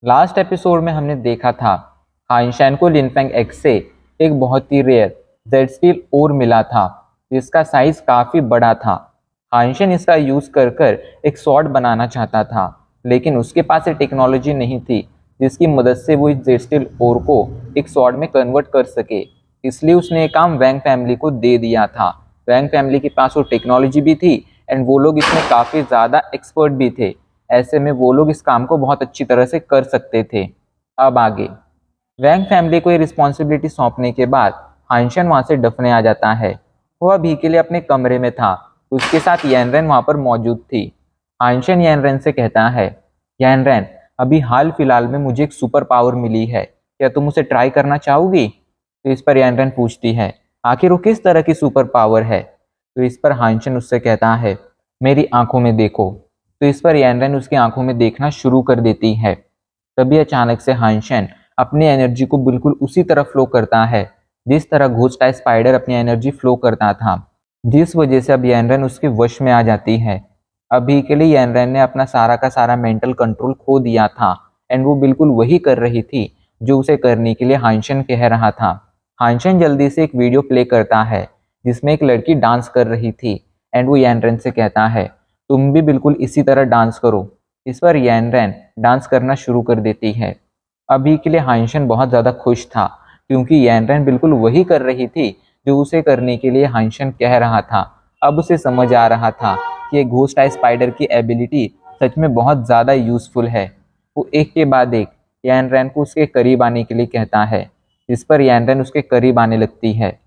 Last episode में हमने देखा था हाइंशान को लिनफेंग एक्स से एक बहुत ही रेयर जेड स्टील ओर मिला था जिसका साइज काफी बड़ा था। हाइंशन इसका यूज कर कर एक स्वॉर्ड बनाना चाहता था, लेकिन उसके पास एक टेक्नोलॉजी नहीं थी जिसकी मदद से वो इस जेड स्टील ओर को एक स्वॉर्ड में कन्वर्ट कर सके। इसलिए उसने ये काम वैंग फैमिली को दे दिया था। वैंग फैमिली के पास वो टेक्नोलॉजी भी थी एंड वो लोग इसमें काफी ज्यादा एक्सपर्ट भी थे। ऐसे में वो लोग इस काम को बहुत अच्छी तरह से कर सकते थे। अब आगे वैंग फैमिली को ये रिस्पॉन्सिबिलिटी सौंपने के बाद हाइंशन वहां से दफने आ जाता है। वो अभी के लिए अपने कमरे में था, उसके साथ यैनरेन वहां पर मौजूद थी। हाइंशन यैनरेन से कहता है, यैनरेन, अभी हाल फिलहाल में मुझे एक सुपर पावर मिली है, क्या तुम उसे ट्राई करना चाहोगी? तो इस पर यैनरेन पूछती है, आखिर वो किस तरह की सुपर पावर है? तो इस पर हाइंशन उससे कहता है, मेरी आंखों में देखो। तो इस पर यैनरेन उसकी आंखों में देखना शुरू कर देती है। तभी अचानक से हाइंशन अपनी एनर्जी को बिल्कुल उसी तरह फ्लो करता है जिस तरह घोस्ट स्पाइडर अपनी एनर्जी फ्लो करता था, जिस वजह से अब यैनरेन उसके वश में आ जाती है। अभी के लिए यैनरेन ने अपना सारा का सारा मेंटल कंट्रोल खो दिया था एंड वो बिल्कुल वही कर रही थी जो उसे करने के लिए हाइंशन कह रहा था। हाइंशन जल्दी से एक वीडियो प्ले करता है जिसमें एक लड़की डांस कर रही थी एंड वो यैनरेन से कहता है, तुम भी बिल्कुल इसी तरह डांस करो। इस पर यैनरेन डांस करना शुरू कर देती है। अभी के लिए हाइंशन बहुत ज़्यादा खुश था क्योंकि यैनरेन बिल्कुल वही कर रही थी जो उसे करने के लिए हाइंशन कह रहा था। अब उसे समझ आ रहा था कि ये घोस्ट आई स्पाइडर की एबिलिटी सच में बहुत ज़्यादा यूजफुल है। वो एक के बाद एक यैनरेन को उसके करीब आने के लिए कहता है, जिस पर यैनरेन उसके करीब आने लगती है।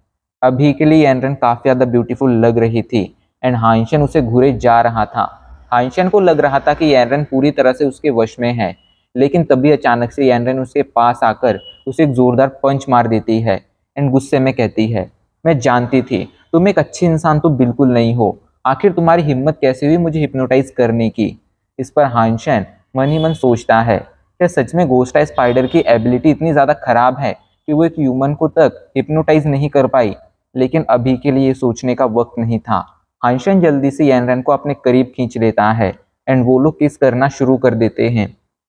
अभी के लिए यैनरेन काफ़ी ज़्यादा ब्यूटीफुल लग रही थी एंड हाइंशन उसे घूरे जा रहा था। हाइंशन को लग रहा था कि यैनरेन पूरी तरह से उसके वश में है, लेकिन तभी अचानक से यैनरेन उसके पास आकर उसे एक जोरदार पंच मार देती है एंड गुस्से में कहती है, मैं जानती थी तुम एक अच्छी इंसान तो बिल्कुल नहीं हो, आखिर तुम्हारी हिम्मत कैसे हुई मुझे हिप्नोटाइज करने की? इस पर हाइंशन मन ही मन सोचता है, क्या सच में घोस्ट स्पाइडर की एबिलिटी इतनी ज़्यादा खराब है कि वो एक ह्यूमन को तक हिप्नोटाइज नहीं कर पाई? लेकिन अभी के लिए सोचने का वक्त नहीं था। हाइंशन जल्दी से यैनरेन को अपने करीब खींच लेता है एंड वो लोग किस करना शुरू कर देते हैं,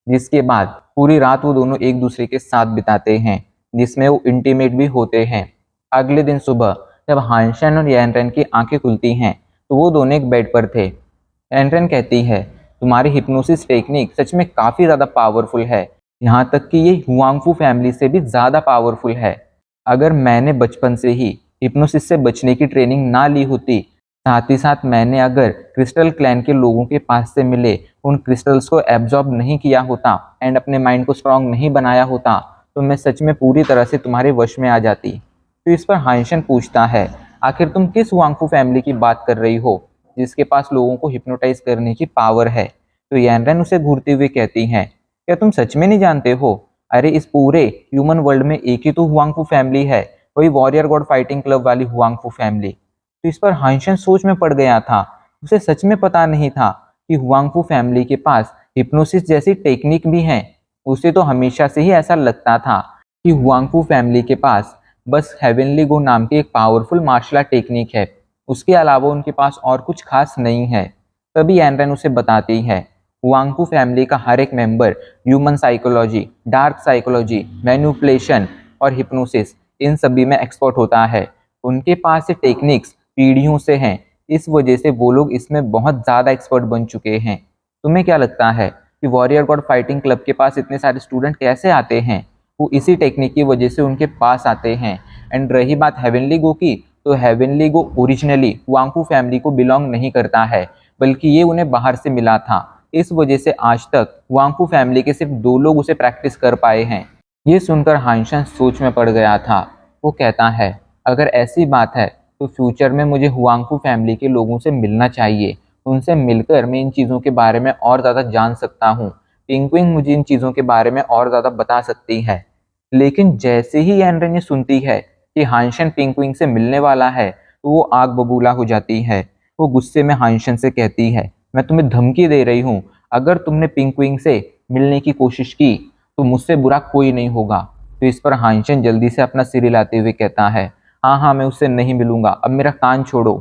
जिसके बाद पूरी रात वो दोनों एक दूसरे के साथ बिताते हैं जिसमें वो इंटीमेट भी होते हैं। अगले दिन सुबह जब हाइंशन और यैनरेन की आंखें खुलती हैं तो वो दोनों एक बेड पर थे। यैनरेन कहती है, तुम्हारी हिप्नोसिस टेक्निक सच में काफ़ी ज़्यादा पावरफुल है, यहाँ तक कि ये हुआंगफू फैमिली से भी ज़्यादा पावरफुल है। अगर मैंने बचपन से ही हिप्नोसिस से बचने की ट्रेनिंग ना ली होती, साथ ही साथ मैंने अगर क्रिस्टल क्लैन के लोगों के पास से मिले उन क्रिस्टल्स को एब्जॉर्ब नहीं किया होता एंड अपने माइंड को स्ट्रांग नहीं बनाया होता, तो मैं सच में पूरी तरह से तुम्हारे वश में आ जाती। तो इस पर हाइंशन पूछता है, आखिर तुम किस वांगफू फैमिली की बात कर रही हो जिसके पास लोगों को हिप्नोटाइज करने की पावर है? तो यैनरेन उसे घूरते हुए कहती हैं, क्या तुम सच में नहीं जानते हो? अरे इस पूरे ह्यूमन वर्ल्ड में एक ही तो हुआंगफू फैमिली है, वही वॉरियर गॉड फाइटिंग क्लब वाली हुआंगफू फैमिली। तो इस पर हाइंशन सोच में पड़ गया था। उसे सच में पता नहीं था कि हुआंगफू फैमिली के पास हिप्नोसिस जैसी टेक्निक भी है। उसे तो हमेशा से ही ऐसा लगता था कि हुआंगफू फैमिली के पास बस हेवनली गो नाम की एक पावरफुल मार्शल आर्ट टेक्निक है, उसके अलावा उनके पास और कुछ खास नहीं है। तभी एनरन उसे बताती है, हुआंगफू फैमिली का हर एक member human psychology, dark psychology, manipulation और हिप्नोसिस इन सभी में एक्सपर्ट होता है। उनके पास ये टेक्निक्स पीढ़ियों से हैं, इस वजह से वो लोग इसमें बहुत ज़्यादा एक्सपर्ट बन चुके हैं। तुम्हें क्या लगता है कि वॉरियर गॉड फाइटिंग क्लब के पास इतने सारे स्टूडेंट कैसे आते हैं? वो इसी टेक्निक की वजह से उनके पास आते हैं। एंड रही बात हेवनली गो की, तो हेवनली गो ओरिजिनली हुआंगफू फैमिली को बिलोंग नहीं करता है, बल्कि ये उन्हें बाहर से मिला था। इस वजह से आज तक हुआंगफू फैमिली के सिर्फ 2 लोग उसे प्रैक्टिस कर पाए हैं। ये सुनकर हाइंशन सोच में पड़ गया था। वो कहता है, अगर ऐसी बात है तो फ्यूचर में मुझे हुआंगफू फैमिली के लोगों से मिलना चाहिए। उनसे मिलकर मैं इन चीज़ों के बारे में और ज़्यादा जान सकता हूँ। पिंगुइंग मुझे इन चीज़ों के बारे में और ज़्यादा बता सकती है। लेकिन जैसे ही एनरेन ये सुनती है कि हाइंशन पिंगुइंग से मिलने वाला है, तो वो आग बबूला हो जाती है। वो गुस्से में हाइंशन से कहती है, मैं तुम्हें धमकी दे रही हूँ, अगर तुमने पिंगुइंग से मिलने की कोशिश की तो मुझसे बुरा कोई नहीं होगा। तो इस पर हाइंशन जल्दी से अपना सिर हिलाते हुए कहता है, हाँ हाँ, मैं उससे नहीं मिलूंगा, अब मेरा कान छोड़ो।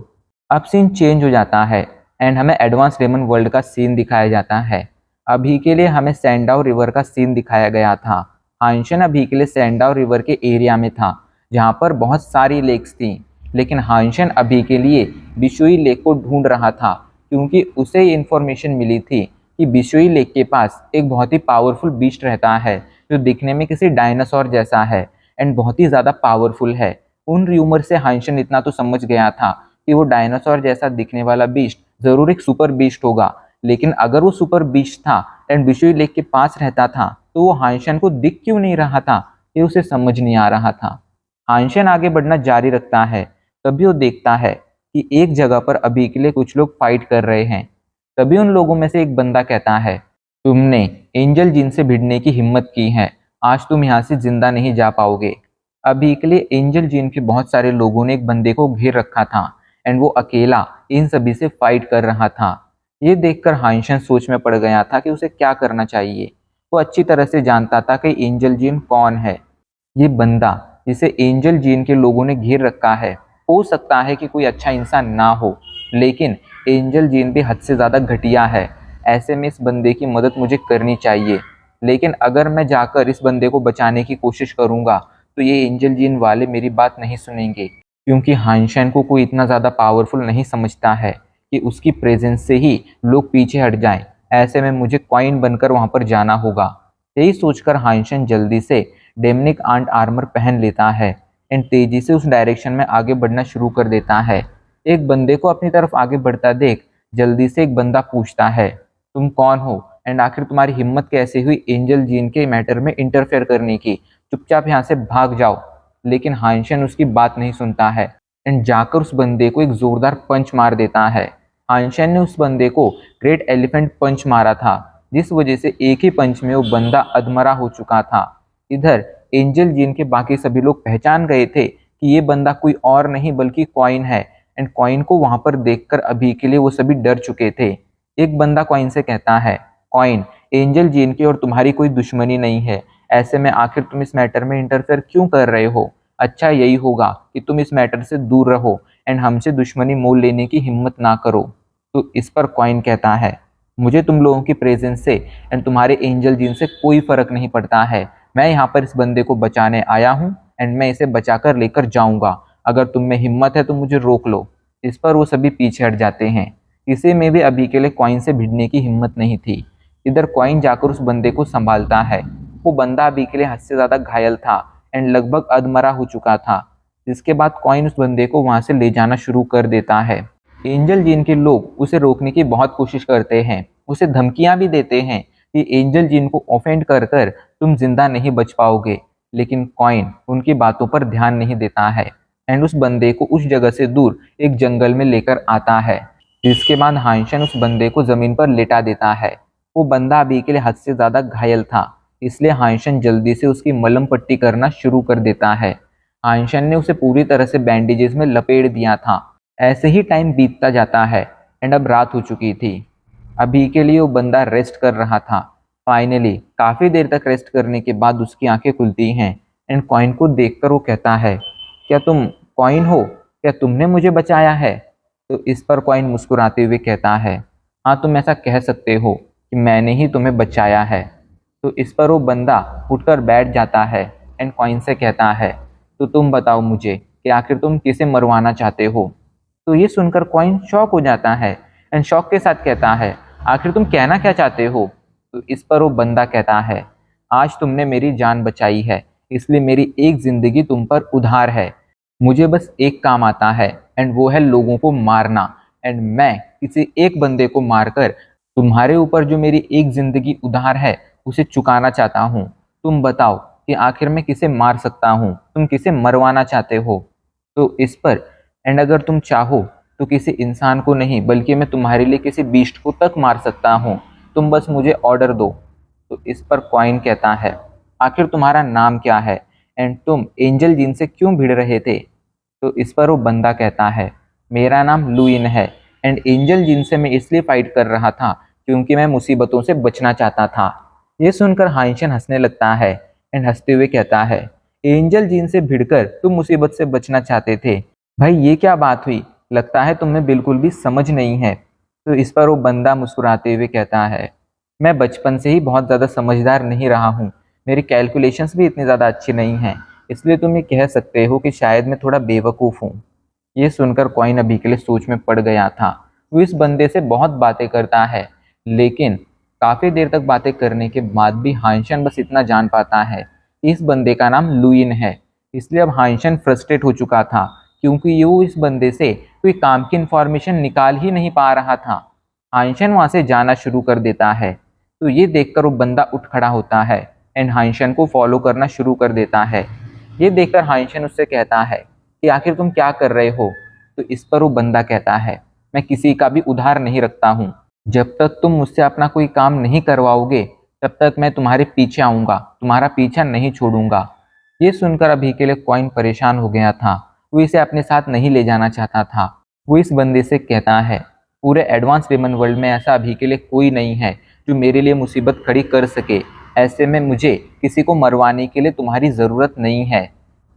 अब सीन चेंज हो जाता है एंड हमें एडवांस डेमन वर्ल्ड का सीन दिखाया जाता है। अभी के लिए हमें सैंडाओ रिवर का सीन दिखाया गया था। हाइंशन अभी के लिए सैंडाओ रिवर के एरिया में था, जहाँ पर बहुत सारी लेक्स थी। लेकिन हाइंशन अभी के लिए बिशुई लेक को ढूंढ रहा था, क्योंकि उसे ये इन्फॉर्मेशन मिली थी कि बिशुई लेक के पास एक बहुत ही पावरफुल बीस्ट रहता है, जो दिखने में किसी डायनासोर जैसा है एंड बहुत ही ज़्यादा पावरफुल है। उन र्यूमर से हाइंशन इतना तो समझ गया था कि वो डायनासोर जैसा दिखने वाला बीस्ट जरूर एक सुपर बीस्ट होगा। लेकिन अगर वो सुपर बीस्ट था एंड बिशुई लेक के पास रहता था, तो वो हाइंशन को दिख क्यों नहीं रहा था, ये उसे समझ नहीं आ रहा था। हाइंशन आगे बढ़ना जारी रखता है। तभी वो देखता है कि एक जगह पर अभी के लिए कुछ लोग फाइट कर रहे हैं। तभी उन लोगों में से एक बंदा कहता है, तुमने एंजल जिन से भिड़ने की हिम्मत की है, आज तुम यहाँ से जिंदा नहीं जा पाओगे। अभी के लिए एंजल जिन के बहुत सारे लोगों ने एक बंदे को घेर रखा था एंड वो अकेला इन सभी से फाइट कर रहा था। ये देखकर हाइंशन सोच में पड़ गया था कि उसे क्या करना चाहिए। वो अच्छी तरह से जानता था कि एंजल जीन कौन है। ये बंदा जिसे एंजल जीन के लोगों ने घेर रखा है, हो सकता है कि कोई अच्छा इंसान ना हो, लेकिन एंजल जीन भी हद से ज़्यादा घटिया है। ऐसे में इस बंदे की मदद मुझे करनी चाहिए। लेकिन अगर मैं जाकर इस बंदे को बचाने की कोशिश करूँगा, तो ये एंजल जीन वाले मेरी बात नहीं सुनेंगे, क्योंकि हाइंशन को कोई इतना ज़्यादा पावरफुल नहीं समझता है कि उसकी प्रेजेंस से ही लोग पीछे हट जाएं। ऐसे में मुझे कॉइन बनकर वहाँ पर जाना होगा। यही सोचकर हाइंशन जल्दी से डेमनिक आंट आर्मर पहन लेता है एंड तेजी से उस डायरेक्शन में आगे बढ़ना शुरू कर देता है। एक बंदे को अपनी तरफ आगे बढ़ता देख जल्दी से एक बंदा पूछता है, तुम कौन हो एंड आखिर तुम्हारी हिम्मत कैसे हुई एंजल जीन के मैटर में इंटरफेयर करने की? चुपचाप यहाँ से भाग जाओ। लेकिन हाइंशन उसकी बात नहीं सुनता है एंड जाकर उस बंदे को एक जोरदार पंच मार देता है। हाइंशन ने उस बंदे को ग्रेट एलिफेंट पंच मारा था, जिस वजह से एक ही पंच में वो बंदा अधमरा हो चुका था। इधर एंजल जीन के बाकी सभी लोग पहचान गए थे कि ये बंदा कोई और नहीं बल्कि कॉइन है एंड कॉइन को वहां पर देखकर अभी के लिए वो सभी डर चुके थे। एक बंदा कॉइन से कहता है, कॉइन, एंजल जीन की और तुम्हारी कोई दुश्मनी नहीं है, ऐसे में आखिर तुम इस मैटर में इंटरफेयर क्यों कर रहे हो? अच्छा यही होगा कि तुम इस मैटर से दूर रहो एंड हमसे दुश्मनी मोल लेने की हिम्मत ना करो। तो इस पर कॉइन कहता है, मुझे तुम लोगों की प्रेजेंस से एंड तुम्हारे एंजल जीन से कोई फर्क नहीं पड़ता है। मैं यहाँ पर इस बंदे को बचाने आया हूँ एंड मैं इसे बचाकर लेकर जाऊंगा। अगर तुम में हिम्मत है तो मुझे रोक लो। इस पर वो सभी पीछे हट जाते हैं। इसी में भी अभी के लिए कॉइन से भिड़ने की हिम्मत नहीं थी। इधर कॉइन जाकर उस बंदे को संभालता है। वो बंदा अभी के लिए हद से ज्यादा घायल था एंड लगभग अधमरा हो चुका था, जिसके बाद कॉइन उस बंदे को वहां से ले जाना शुरू कर देता है। एंजल जीन के लोग उसे रोकने की बहुत कोशिश करते हैं, उसे धमकियां भी देते हैं कि एंजल जीन को ऑफेंड कर कर तुम जिंदा नहीं बच पाओगे। लेकिन कॉइन उनकी बातों पर ध्यान नहीं देता है एंड उस बंदे को उस जगह से दूर एक जंगल में लेकर आता है। जिसके बाद हाइंशन उस बंदे को जमीन पर लेटा देता है। वो बंदा अभी के लिए हद से ज्यादा घायल था, इसलिए हाइंशन जल्दी से उसकी मलहम पट्टी करना शुरू कर देता है। हाइंशन ने उसे पूरी तरह से बैंडेजेस में लपेट दिया था। ऐसे ही टाइम बीतता जाता है एंड अब रात हो चुकी थी। अभी के लिए वो बंदा रेस्ट कर रहा था। फाइनली काफी देर तक रेस्ट करने के बाद उसकी आंखें खुलती हैं एंड कॉइन को देखकर वो कहता है, क्या तुम कॉइन हो? क्या तुमने मुझे बचाया है? तो इस पर कॉइन मुस्कुराते हुए कहता है, हाँ तुम ऐसा कह सकते हो कि मैंने ही तुम्हें बचाया है। तो इस पर वो बंदा उठकर बैठ जाता है एंड कॉइन से कहता है, तो तुम बताओ मुझे कि आखिर तुम किसे मरवाना चाहते हो? तो ये सुनकर कॉइन शॉक हो जाता है एंड शॉक के साथ कहता है, आखिर तुम कहना क्या चाहते हो? तो इस पर वो बंदा कहता है, आज तुमने मेरी जान बचाई है, इसलिए मेरी एक जिंदगी तुम पर उधार है। मुझे बस एक काम आता है एंड वो है लोगों को मारना। एंड मैं किसी एक बंदे को मारकर तुम्हारे ऊपर जो मेरी एक जिंदगी उधार है उसे चुकाना चाहता हूँ। तुम बताओ कि आखिर मैं किसे मार सकता हूँ, तुम किसे मरवाना चाहते हो? तो इस पर, एंड अगर तुम चाहो तो किसी इंसान को नहीं बल्कि मैं तुम्हारे लिए किसी बीस्ट को तक मार सकता हूँ, तुम बस मुझे ऑर्डर दो। तो इस पर कॉइन कहता है, आखिर तुम्हारा नाम क्या है एंड तुम एंजल जिन से क्यों भिड़ रहे थे? तो इस पर वो बंदा कहता है, मेरा नाम लुइन है एंड एंजल जिन से मैं इसलिए फाइट कर रहा था क्योंकि मैं मुसीबतों से बचना चाहता था। ये सुनकर हाइंशन हंसने लगता है एंड हंसते हुए कहता है, एंजल जिन से भिड़कर तुम मुसीबत से बचना चाहते थे? भाई ये क्या बात हुई, लगता है तुम्हें बिल्कुल भी समझ नहीं है। तो इस पर वो बंदा मुस्कुराते हुए कहता है, मैं बचपन से ही बहुत ज़्यादा समझदार नहीं रहा हूँ, मेरी कैलकुलेशंस भी इतनी ज़्यादा अच्छी नहीं हैं, इसलिए तुम ये कह सकते हो कि शायद मैं थोड़ा बेवकूफ़ हूँ। ये सुनकर कॉइन अभी के लिए सोच में पड़ गया था। वो इस बंदे से बहुत बातें करता है, लेकिन काफ़ी देर तक बातें करने के बाद भी हाइंशन बस इतना जान पाता है कि इस बंदे का नाम लुइन है। इसलिए अब हाइंशन फ्रस्ट्रेट हो चुका था, क्योंकि ये वो इस बंदे से कोई काम की इन्फॉर्मेशन निकाल ही नहीं पा रहा था। हाइंशन वहाँ से जाना शुरू कर देता है, तो ये देखकर वो बंदा उठ खड़ा होता है एंड हाइंशन को फॉलो करना शुरू कर देता है। ये देखकर हाइंशन उससे कहता है कि आखिर तुम क्या कर रहे हो? तो इस पर वो बंदा कहता है, मैं किसी का भी उधार नहीं रखता हूँ। जब तक तुम मुझसे अपना कोई काम नहीं करवाओगे, तब तक मैं तुम्हारे पीछे आऊँगा, तुम्हारा पीछा नहीं छोड़ूंगा। ये सुनकर अभी के लिए कॉइन परेशान हो गया था। वो इसे अपने साथ नहीं ले जाना चाहता था। वो इस बंदे से कहता है, पूरे एडवांस रेमन वर्ल्ड में ऐसा अभी के लिए कोई नहीं है जो मेरे लिए मुसीबत खड़ी कर सके। ऐसे में मुझे किसी को मरवाने के लिए तुम्हारी ज़रूरत नहीं है।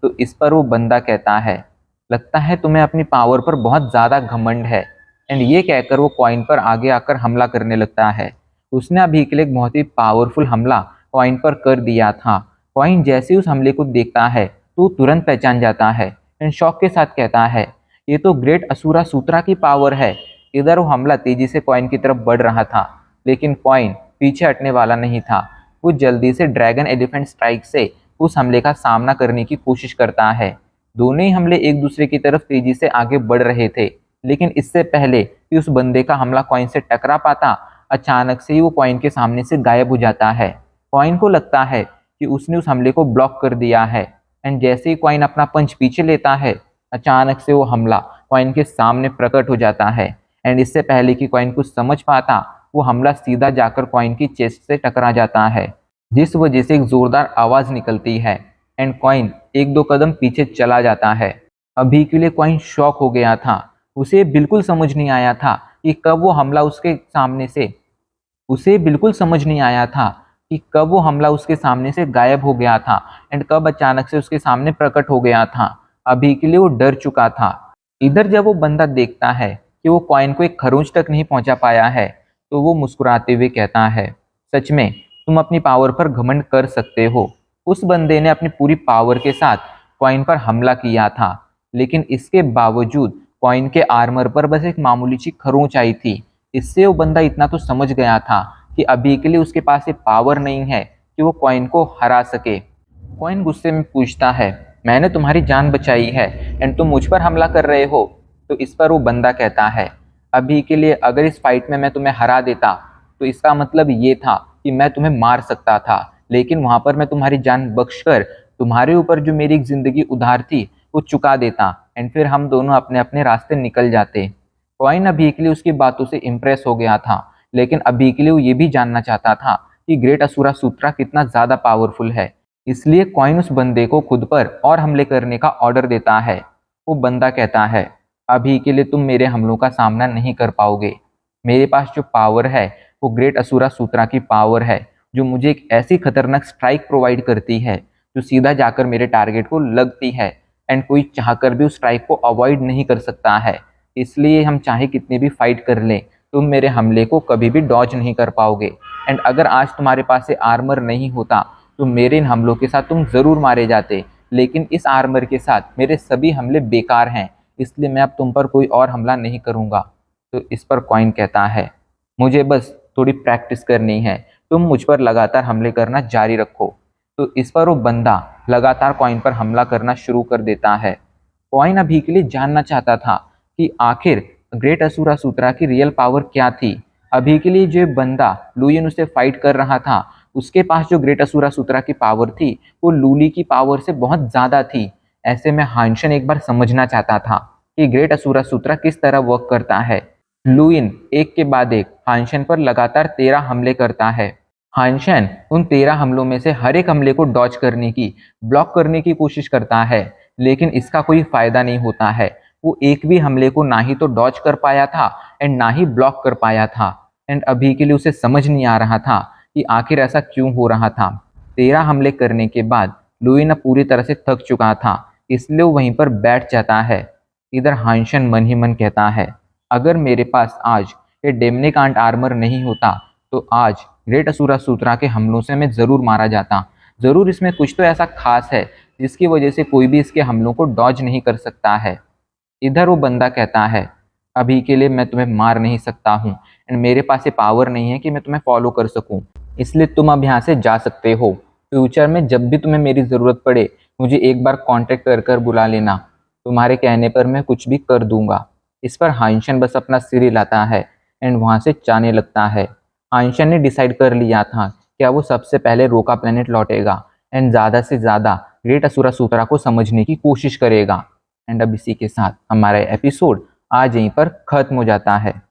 तो इस पर वो बंदा कहता है, लगता है तुम्हें अपनी पावर पर बहुत ज़्यादा घमंड है। एंड ये कहकर वो कॉइन पर आगे आकर हमला करने लगता है। उसने अभी के लिए एक बहुत ही पावरफुल हमला कॉइन पर कर दिया था। कॉइन जैसे ही उस हमले को देखता है तो वो तुरंत पहचान जाता है एंड शॉक के साथ कहता है, ये तो ग्रेट असुरा सूत्रा की पावर है। इधर वो हमला तेजी से कॉइन की तरफ बढ़ रहा था, लेकिन कॉइन पीछे हटने वाला नहीं था। वो जल्दी से ड्रैगन एलिफेंट स्ट्राइक से उस हमले का सामना करने की कोशिश करता है। दोनों ही हमले एक दूसरे की तरफ तेजी से आगे बढ़ रहे थे, लेकिन इससे पहले कि उस बंदे का हमला कॉइन से टकरा पाता, अचानक से ही वो कॉइन के सामने से गायब हो जाता है। कॉइन को लगता है कि उसने उस हमले को ब्लॉक कर दिया है एंड जैसे ही कॉइन अपना पंच पीछे लेता है, अचानक से वो हमला कॉइन के सामने प्रकट हो जाता है एंड इससे पहले कि कॉइन कुछ समझ पाता, वो हमला सीधा जाकर कॉइन की चेस्ट से टकरा जाता है, जिस वजह से एक जोरदार आवाज निकलती है एंड कॉइन एक दो कदम पीछे चला जाता है। अभी के लिए कॉइन शॉक हो गया था। उसे बिल्कुल समझ नहीं आया था कि कब वो हमला उसके सामने से उसे बिल्कुल समझ नहीं आया था कि कब वो हमला उसके सामने से गायब हो गया था एंड कब अचानक से उसके सामने प्रकट हो गया था। अभी के लिए वो डर चुका था। इधर जब वो बंदा देखता है कि वो कॉइन को एक खरोंच तक नहीं पहुंचा पाया है, तो वो मुस्कुराते हुए कहता है, सच में तुम अपनी पावर पर घमंड कर सकते हो। उस बंदे ने अपनी पूरी पावर के साथ कॉइन पर हमला किया था, लेकिन इसके बावजूद कॉइन के आर्मर पर बस एक मामूली सी खरोंच आई थी। इससे वो बंदा इतना तो समझ गया था कि अभी के लिए उसके पास ये पावर नहीं है कि वो कॉइन को हरा सके। कॉइन गुस्से में पूछता है, मैंने तुम्हारी जान बचाई है एंड तुम मुझ पर हमला कर रहे हो? तो इस पर वो बंदा कहता है, अभी के लिए अगर इस फाइट में मैं तुम्हें हरा देता तो इसका मतलब ये था कि मैं तुम्हें मार सकता था, लेकिन वहां पर मैं तुम्हारी जान बख्शकर तुम्हारे ऊपर जो मेरी जिंदगी उधार थी वो चुका देता एंड फिर हम दोनों अपने अपने रास्ते निकल जाते। कॉइन अभी के लिए उसकी बातों से इम्प्रेस हो गया था, लेकिन अभी के लिए वो ये भी जानना चाहता था कि ग्रेट असुरा सूत्रा कितना ज्यादा पावरफुल है। इसलिए कॉइन उस बंदे को खुद पर और हमले करने का ऑर्डर देता है। वो बंदा कहता है, अभी के लिए तुम मेरे हमलों का सामना नहीं कर पाओगे। मेरे पास जो पावर है वो ग्रेट असुरा सूत्रा की पावर है, जो मुझे एक ऐसी खतरनाक स्ट्राइक प्रोवाइड करती है जो सीधा जाकर मेरे टारगेट को लगती है एंड कोई चाहकर भी उस स्ट्राइक को अवॉइड नहीं कर सकता है। इसलिए हम चाहे कितनी भी फाइट कर लें, तुम मेरे हमले को कभी भी डॉज नहीं कर पाओगे। एंड अगर आज तुम्हारे पास से आर्मर नहीं होता तो मेरे इन हमलों के साथ तुम ज़रूर मारे जाते, लेकिन इस आर्मर के साथ मेरे सभी हमले बेकार हैं, इसलिए मैं अब तुम पर कोई और हमला नहीं करूँगा। तो इस पर कॉइन कहता है, मुझे बस थोड़ी प्रैक्टिस करनी है, तुम मुझ पर लगातार हमले करना जारी रखो। तो इस पर वो बंदा लगातार कॉइन पर हमला करना शुरू कर देता है। कॉइन अभी के लिए जानना चाहता था कि आखिर ग्रेट असुरा सूत्रा की रियल पावर क्या थी। अभी के लिए जो बंदा लुयन उसे फाइट कर रहा था, उसके पास जो ग्रेट असुरा सूत्रा की पावर थी वो लूली की पावर से बहुत ज़्यादा थी। ऐसे में हाइंशन एक बार समझना चाहता था कि ग्रेट असुरा सूत्रा किस तरह वर्क करता है। लुइन एक के बाद एक हाइंशन पर लगातार 13 हमले करता है। हाइंशन उन 13 हमलों में से हर एक हमले को डॉज करने की, ब्लॉक करने की कोशिश करता है, लेकिन इसका कोई फायदा नहीं होता है। वो एक भी हमले को ना ही तो डॉज कर पाया था एंड ना ही ब्लॉक कर पाया था। एंड अभी के लिए उसे समझ नहीं आ रहा था कि आखिर ऐसा क्यों हो रहा था। 13 हमले करने के बाद लुइन अब पूरी तरह से थक चुका था, इसलिए वो वहीं पर बैठ जाता है। इधर हाइंशन मन ही मन कहता है, अगर मेरे पास आज ये डेमनिकांट आर्मर नहीं होता तो आज ग्रेट असुरासूत्रा के हमलों से मैं ज़रूर मारा जाता। ज़रूर इसमें कुछ तो ऐसा खास है जिसकी वजह से कोई भी इसके हमलों को डॉज नहीं कर सकता है। इधर वो बंदा कहता है, अभी के लिए मैं तुम्हें मार नहीं सकता हूँ एंड मेरे पास ये पावर नहीं है कि मैं तुम्हें फॉलो कर सकूँ, इसलिए तुम अब यहाँ से जा सकते हो। फ्यूचर में जब भी तुम्हें मेरी ज़रूरत पड़े मुझे एक बार कांटेक्ट कर कर बुला लेना, तुम्हारे कहने पर मैं कुछ भी कर दूंगा। इस पर हाइंशन बस अपना सिर हिलाता है एंड वहाँ से जाने लगता है। हाइंशन ने डिसाइड कर लिया था क्या वो सबसे पहले रोका प्लेनेट लौटेगा एंड ज़्यादा से ज़्यादा ग्रेट असुरासूत्रा को समझने की कोशिश करेगा। एंड अब इसी के साथ हमारा एपिसोड आज यहीं पर खत्म हो जाता है।